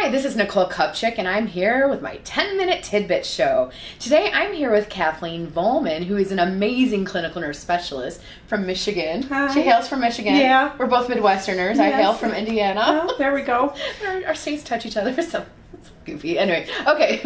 Hi, this is Nicole Kupchik, and I'm here with my 10 Minute Tidbits show. Today, I'm here with Kathleen Vollman, who is an amazing clinical nurse specialist from Michigan. Hi. She hails from Michigan. Yeah. We're both Midwesterners. Yes. I hail from Indiana. Oh, there we go. Our states touch each other, so it's goofy. Anyway, okay.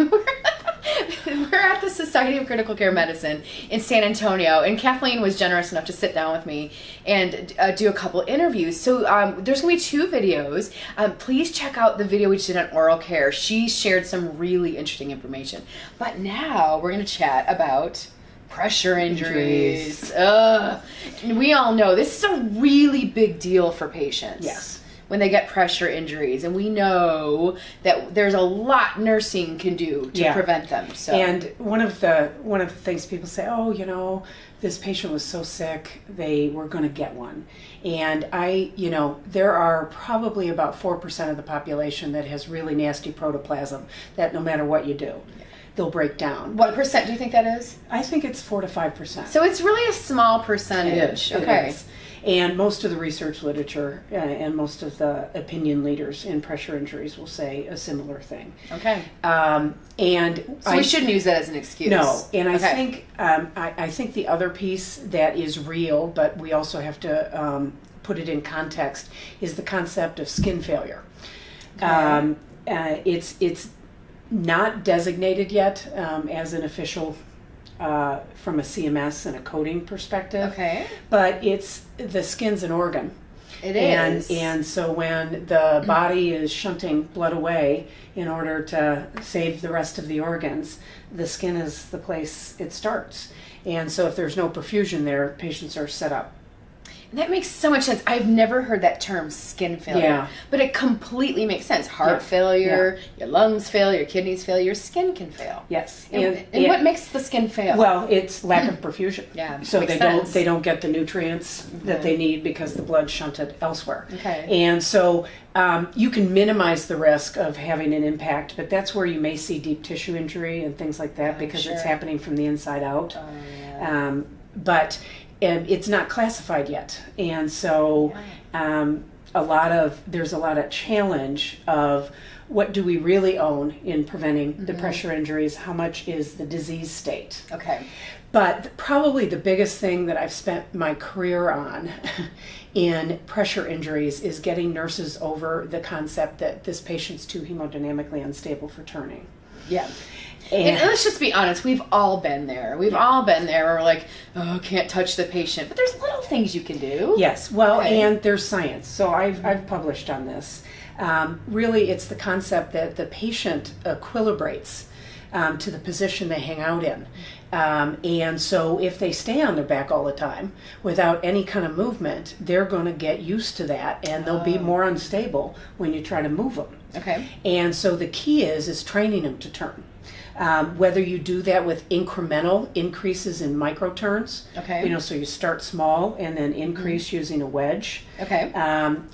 We're at the Society of Critical Care Medicine in San Antonio, and Kathleen was generous enough to sit down with me and do a couple interviews. So there's going to be 2 videos. Please check out the video we did on oral care. She shared some really interesting information. But now we're going to chat about pressure injuries. And we all know this is a really big deal for patients. Yes. When they get pressure injuries, and we know that there's a lot nursing can do to prevent them. So. And one of the things people say, oh, you know, this patient was so sick, they were going to get one. And there are probably about 4% of the population that has really nasty protoplasm that no matter what you do, they'll break down. What percent do you think that is? I think it's 4 to 5%. So it's really a small percentage. It Okay. is. And most of the research literature and most of the opinion leaders in pressure injuries will say a similar thing. Okay. So we shouldn't use that as an excuse. No, and I think the other piece that is real, but we also have to put it in context, is the concept of skin failure. Okay. It's not designated yet as an official from a CMS and a coding perspective. Okay. But the skin's an organ. It is. And so when the body is shunting blood away in order to save the rest of the organs, the skin is the place it starts. And so if there's no perfusion there, patients are set up. And that makes so much sense. I've never heard that term, skin failure. Yeah. But it completely makes sense. Heart failure, your lungs fail, your kidneys fail, your skin can fail. Yes. And what makes the skin fail? Well, it's lack of perfusion. Yeah. So makes they sense. don't get the nutrients that they need because the blood's shunted elsewhere. Okay. And so you can minimize the risk of having an impact, but that's where you may see deep tissue injury and things like that because it's happening from the inside out. But it's not classified yet, and so there's a lot of challenge of what do we really own in preventing the pressure injuries, how much is the disease state. Okay. But probably the biggest thing that I've spent my career on in pressure injuries is getting nurses over the concept that this patient's too hemodynamically unstable for turning. Yeah. And let's just be honest, we've all been there. We've all been there where we're like, oh, can't touch the patient. But there's little things you can do. Yes, well, and there's science. So I've published on this. Really, it's the concept that the patient equilibrates to the position they hang out in. And so if they stay on their back all the time without any kind of movement, they're going to get used to that, and they'll be more unstable when you try to move them. Okay. And so the key is training them to turn. Whether you do that with incremental increases in microturns, so you start small and then increase using a wedge,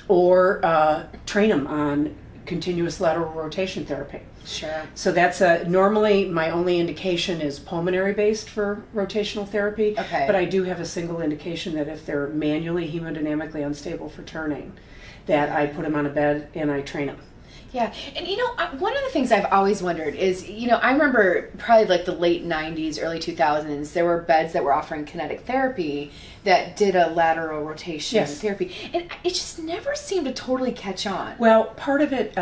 or train them on continuous lateral rotation therapy. Sure. So that's normally my only indication is pulmonary based for rotational therapy, but I do have a single indication that if they're manually hemodynamically unstable for turning, that I put them on a bed and I train them. Yeah, and one of the things I've always wondered is, I remember probably like the late 90s, early 2000s, there were beds that were offering kinetic therapy that did a lateral rotation therapy, and it just never seemed to totally catch on. Well, part of it,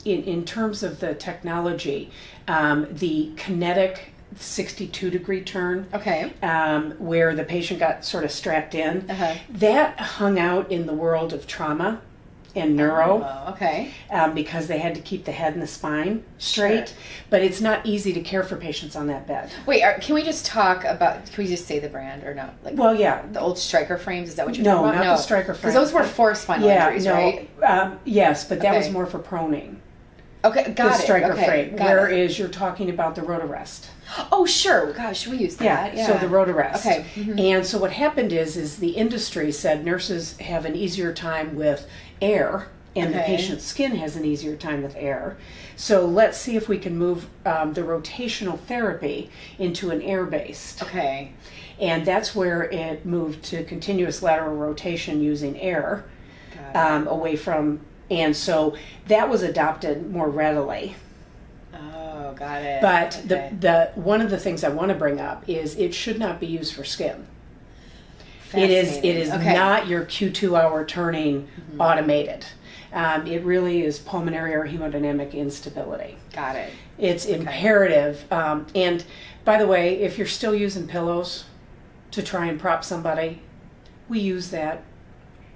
in terms of the technology, the kinetic 62-degree turn, where the patient got sort of strapped in, that hung out in the world of trauma and neuro, because they had to keep the head and the spine straight. Sure. But it's not easy to care for patients on that bed. Wait, can we just say the brand or no? The old Stryker frames, is that what you're talking about? No, not the Stryker frames. Because those were for spinal injuries, right? Yes, but that was more for proning. Okay, got it. The Stryker frame, whereas you're talking about the rotarest. Oh, sure. Gosh, we use that. Yeah, so the rotarest. Okay. Mm-hmm. And so what happened is the industry said nurses have an easier time with air, and the patient's skin has an easier time with air. So let's see if we can move the rotational therapy into an air-based. Okay. And that's where it moved to continuous lateral rotation using air, away from And so that was adopted more readily. Oh, got it. But okay. the one of the things I want to bring up is it should not be used for skin. It is okay. not your Q2 hour turning automated. It really is pulmonary or hemodynamic instability. Got it. It's imperative. And by the way, if you're still using pillows to try and prop somebody, we use that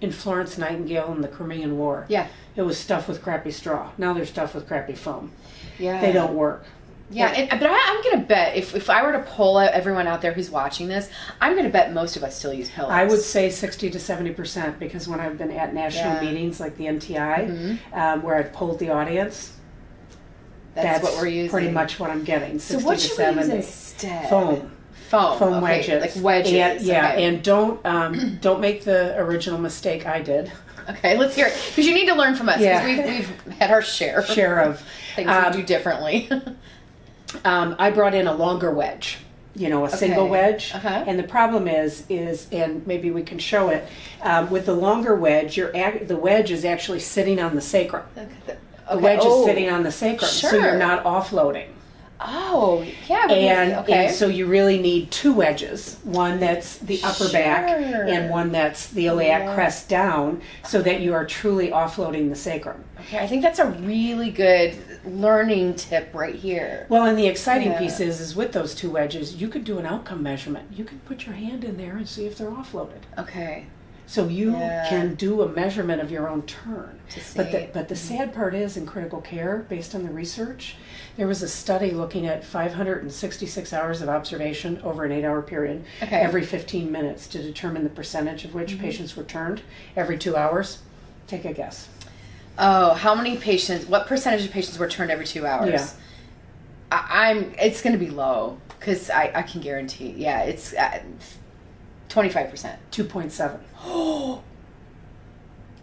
in Florence Nightingale in the Crimean War. Yeah. It was stuffed with crappy straw. Now they're stuffed with crappy foam. Yeah. They don't work. Yeah, but I'm going to bet, if I were to poll everyone out there who's watching this, I'm going to bet most of us still use pillows. I would say 60 to 70%, because when I've been at national meetings like the NTI, where I've polled the audience, that's what we're using. Pretty much what I'm getting. 60 so what to should 70. we use instead? Foam okay, wedges. Like wedges. And don't make the original mistake I did. Okay, let's hear it, because you need to learn from us, because we've had our share of things we do differently. I brought in a longer wedge, a single wedge. And the problem is, and maybe we can show it, with the longer wedge, the wedge is actually sitting on the sacrum. The wedge is sitting on the sacrum, so you're not offloading. Oh, yeah. And so you really need two wedges, one that's the upper back and one that's the iliac crest down, so that you are truly offloading the sacrum. Okay, I think that's a really good learning tip right here. Well, and the exciting piece is with those two wedges, you could do an outcome measurement. You can put your hand in there and see if they're offloaded. Okay. So you can do a measurement of your own turn. But the sad part is, in critical care, based on the research, there was a study looking at 566 hours of observation over an 8-hour period, every 15 minutes, to determine the percentage of which patients were turned every 2 hours. Take a guess. Oh, how many patients, what percentage of patients were turned every 2 hours? Yeah. It's going to be low, because I can guarantee, it's 25%. 2.7.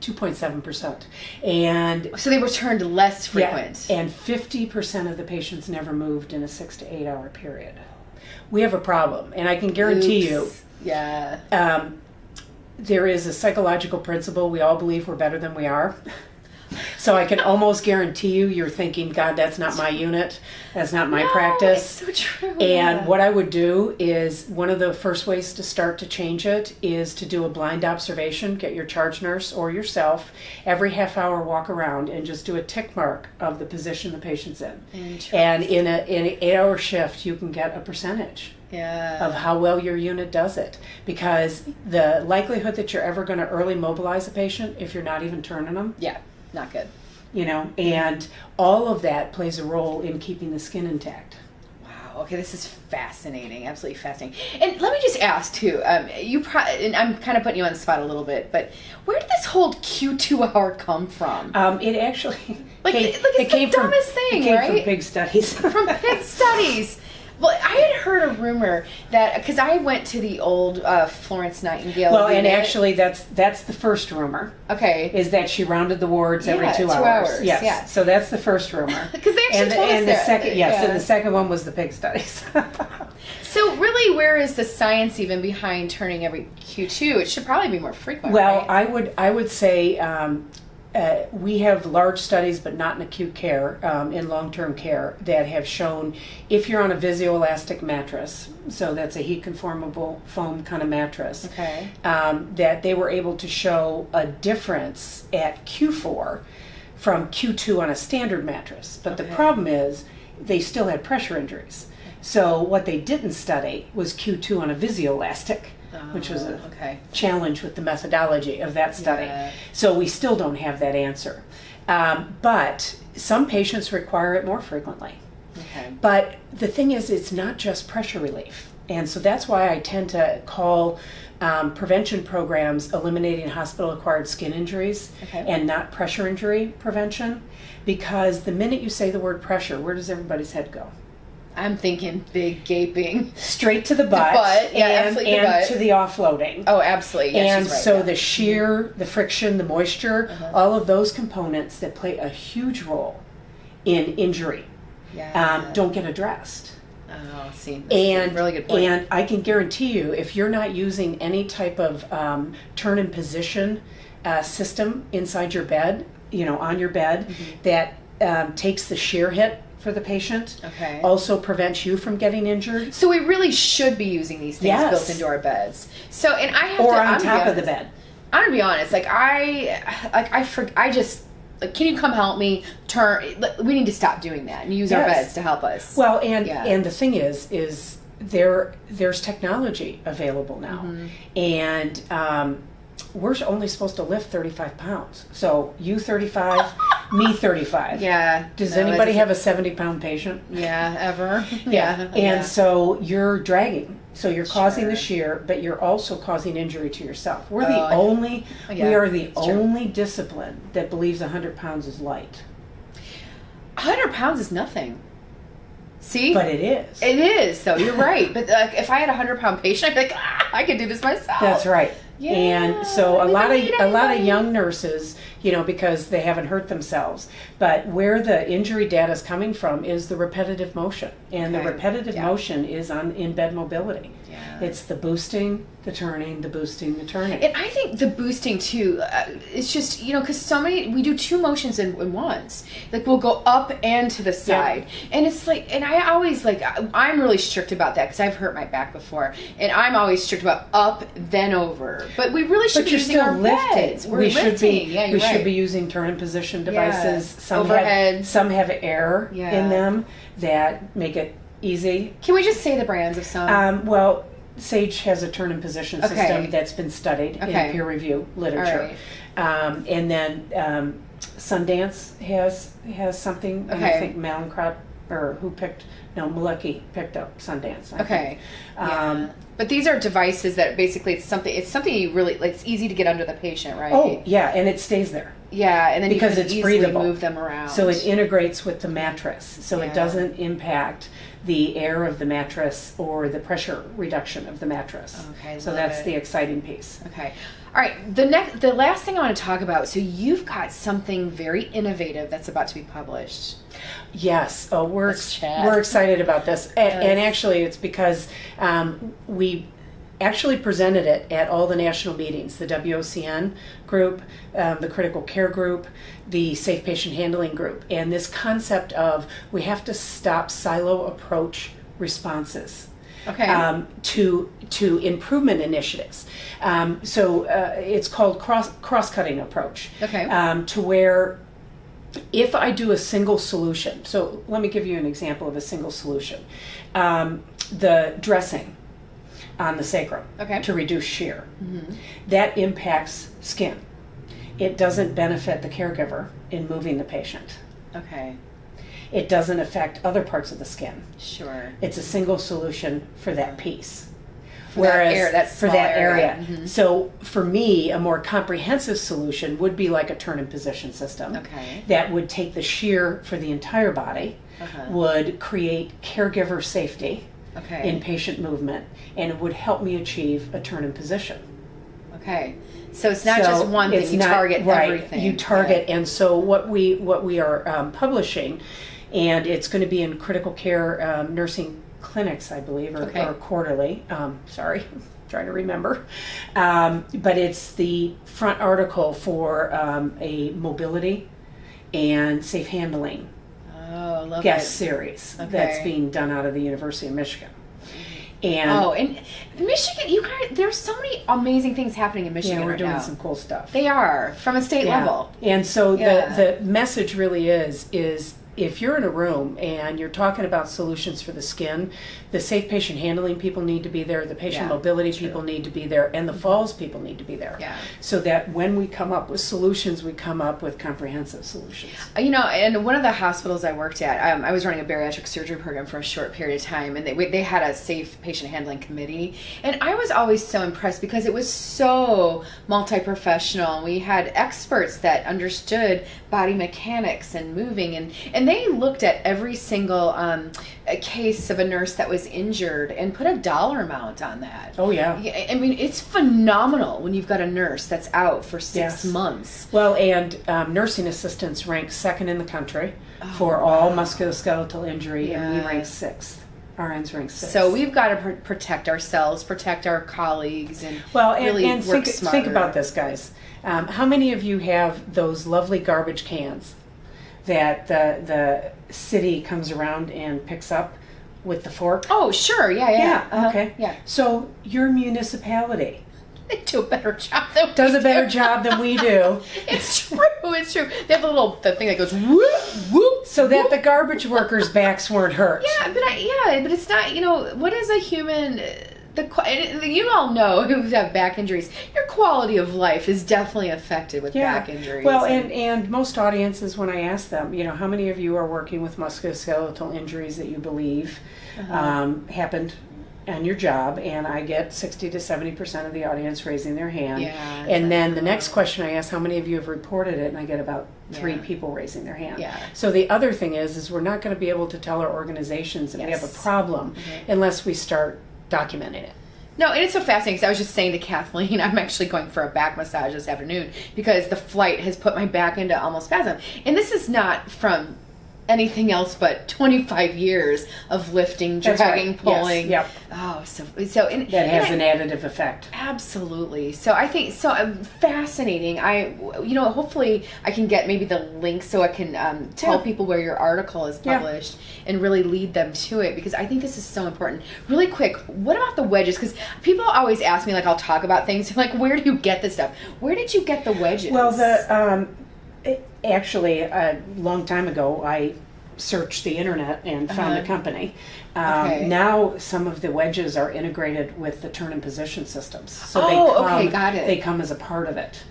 2.7%. And so they returned less frequent. And 50% of the patients never moved in a 6 to 8 hour period. We have a problem, and I can guarantee you. There is a psychological principle. We all believe we're better than we are. So I can almost guarantee you're thinking, God, that's not my unit. That's not my practice. It's so true. And what I would do is, one of the first ways to start to change it is to do a blind observation. Get your charge nurse or yourself, every half hour walk around and just do a tick mark of the position the patient's in. And in an 8-hour shift, you can get a percentage of how well your unit does it. Because the likelihood that you're ever going to early mobilize a patient, if you're not even turning them, not good. And all of that plays a role in keeping the skin intact. Wow. Okay, this is fascinating. Absolutely fascinating. And let me just ask too. And I'm kind of putting you on the spot a little bit, but where did this whole Q2 hour come from? It actually it came from dumbest thing, it came right? from pig studies. From pig studies. Well, I had heard a rumor that, because I went to the old Florence Nightingale. Well, and actually, that's the first rumor. Okay. Is that she rounded the wards every 2 hours. Yes. Yeah. So that's the first rumor. Because they actually told us that. Second, and the second one was the pig studies. So really, where is the science even behind turning every Q2? It should probably be more frequent. Well, right? I would say we have large studies, but not in acute care, in long-term care, that have shown if you're on a viscoelastic mattress, so that's a heat-conformable foam kind of mattress, that they were able to show a difference at Q4 from Q2 on a standard mattress. But the problem is they still had pressure injuries. So what they didn't study was Q2 on a viscoelastic, which was a challenge with the methodology of that study. So we still don't have that answer. But some patients require it more frequently. But the thing is, it's not just pressure relief. And so that's why I tend to call prevention programs eliminating hospital-acquired skin injuries and not pressure injury prevention. Because the minute you say the word pressure, where does everybody's head go? I'm thinking big gaping. Straight to the butt. And to the offloading. Oh, absolutely. Yeah, and so the shear, the friction, the moisture, all of those components that play a huge role in injury don't get addressed. Oh, see. That's a really good point. And I can guarantee you, if you're not using any type of turn and position system inside your bed, on your bed that takes the shear hit for the patient. Okay. Also prevents you from getting injured. So we really should be using these things built into our beds. So, and I have on top of the bed. I'm gonna be honest. Can you come help me we need to stop doing that and use our beds to help us. Well, and the thing is there's technology available now, and we're only supposed to lift 35 pounds. So you 35, me 35. Yeah. Does anybody have a 70-pound patient? Yeah, ever? Yeah. And so you're dragging. So you're causing the shear, but you're also causing injury to yourself. We are the only discipline that believes 100 pounds is light. 100 pounds is nothing. See? But it is. It is, though. You're right. But if I had a 100-pound patient, I'd be like, I could do this myself. That's right. Yeah, and so a lot of young nurses, because they haven't hurt themselves, but where the injury data is coming from is the repetitive motion, and the repetitive motion is in bed mobility. Yeah. It's the boosting, the turning, the boosting, the turning. And I think the boosting too, it's just, because we do two motions in once. Like we'll go up and to the side. Yeah. And it's like, and I always I'm really strict about that because I've hurt my back before. And I'm always strict about up, then over. But we really should be using our beds. We're lifting. We should be using turn and position devices. Yeah. Some overhead. Some have air in them that make it easy. Can we just say the brands of some? Well, Sage has a turn and position system that's been studied in peer review literature. Right. And then Sundance has something. And I think Malencrop Malecki picked up Sundance. I think. But these are devices that basically it's something you really it's easy to get under the patient, right? Oh yeah, and it stays there. Yeah, and then because you can it's easily breathable. Move them around. So it integrates with the mattress, so it doesn't impact the air of the mattress or the pressure reduction of the mattress. Okay, so that's the exciting piece. Okay. All right, the last thing I want to talk about, so you've got something very innovative that's about to be published. Yes, we're excited about this. And actually it's because we actually presented it at all the national meetings, the WOCN group, the critical care group, the safe patient handling group, and this concept of we have to stop silo approach responses. Okay. To improvement initiatives. So it's called cross-cutting approach. Okay. To where if I do a single solution, so let me give you an example of a single solution. The dressing on the sacrum to reduce shear. Mm-hmm. That impacts skin. It doesn't benefit the caregiver in moving the patient. Okay. It doesn't affect other parts of the skin. Sure. It's a single solution for that piece. For that area. Mm-hmm. So for me, a more comprehensive solution would be like a turn and position system that would take the shear for the entire body, would create caregiver safety in patient movement, and it would help me achieve a turn and position. Okay. So it's not just one thing, you target everything. You target, and so what we are publishing, and it's going to be in critical care nursing clinics, I believe, or quarterly. Sorry, I'm trying to remember. But it's the front article for a mobility and safe handling guest series that's being done out of the University of Michigan. And Michigan, there's so many amazing things happening in Michigan. Yeah, we're doing now. some cool stuff. They are from a state level. And so the message really is if you're in a room and you're talking about solutions for the skin, the safe patient handling people need to be there, the patient mobility people need to be there, and the falls people need to be there. Yeah. So that when we come up with solutions, we come up with comprehensive solutions. And one of the hospitals I worked at, I was running a bariatric surgery program for a short period of time, and they had a safe patient handling committee. And I was always so impressed because it was so multi-professional. We had experts that understood body mechanics and moving, and they looked at every single case of a nurse that was injured and put a dollar amount on that. Oh yeah. I mean, it's phenomenal when you've got a nurse that's out for 6 months. Well, and nursing assistants rank second in the country for all musculoskeletal injury, and we rank 6th. RNs rank 6. So we've got to protect ourselves, protect our colleagues, and really and work smarter. think about this, guys. How many of you have those lovely garbage cans that the city comes around and picks up with the fork? Oh, sure. Yeah. Okay. Yeah. So your municipality they do a better job than does a better job than we do. It's true. It's true. They have the thing that goes whoop whoop, so that the garbage workers' backs weren't hurt. Yeah, but it's not. What is a human? You all know who have back injuries. Your quality of life is definitely affected with back injuries. Well, and most audiences, when I ask them, how many of you are working with musculoskeletal injuries that you believe happened on your job, and I get 60 to 70% of the audience raising their hand. Yeah, and then the next question I ask, how many of you have reported it? And I get about 3 people raising their hand. Yeah. So the other thing is we're not going to be able to tell our organizations that we have a problem unless we start documenting it. No, and it's so fascinating because I was just saying to Kathleen, I'm actually going for a back massage this afternoon because the flight has put my back into almost spasm. And this is not from anything else but 25 years of lifting, dragging, pulling. Yes. Yep. Oh, that has an additive effect. Absolutely. So I think fascinating. Hopefully I can get maybe the link so I can tell people where your article is published and really lead them to it because I think this is so important. Really quick, what about the wedges? Because people always ask me, like, I'll talk about things like, where do you get this stuff? Where did you get the wedges? Well, actually, a long time ago, I searched the internet and found a company. Now, some of the wedges are integrated with the turn and position systems, so got it. They come as a part of it.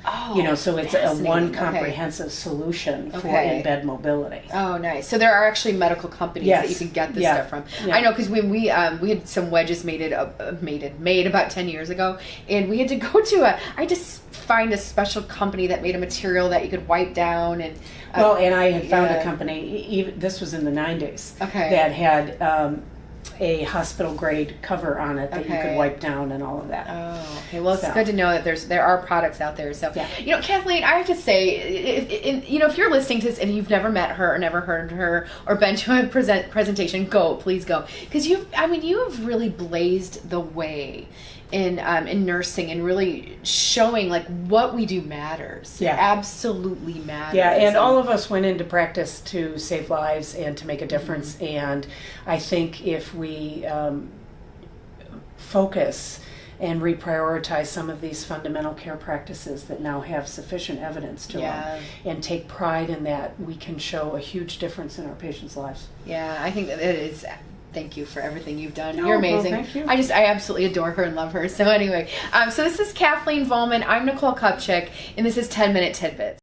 So it's a one comprehensive solution for in-bed mobility. Oh, nice. So there are actually medical companies that you can get this stuff from. I know because when we had some wedges made about 10 years ago, and we had to go to find a special company that made a material that you could wipe down and and I had found a company, this was in the 90s, that had a hospital grade cover on it that you could wipe down and all of that. Oh, okay. Well, it's good to know that there are products out there. So, Kathleen, I have to say, if you're listening to this and you've never met her or never heard her or been to a presentation, please go, because you have really blazed the way in nursing and really showing like what we do matters. It absolutely matters. And all of us went into practice to save lives and to make a difference. And I think if we focus and reprioritize some of these fundamental care practices that now have sufficient evidence to them and take pride in that, we can show a huge difference in our patients' lives. Yeah, I think that it is. Thank you for everything you've done. You're amazing. Well, thank you. I absolutely adore her and love her. So anyway, so this is Kathleen Vollman. I'm Nicole Kupchik, and this is 10 Minute Tidbits.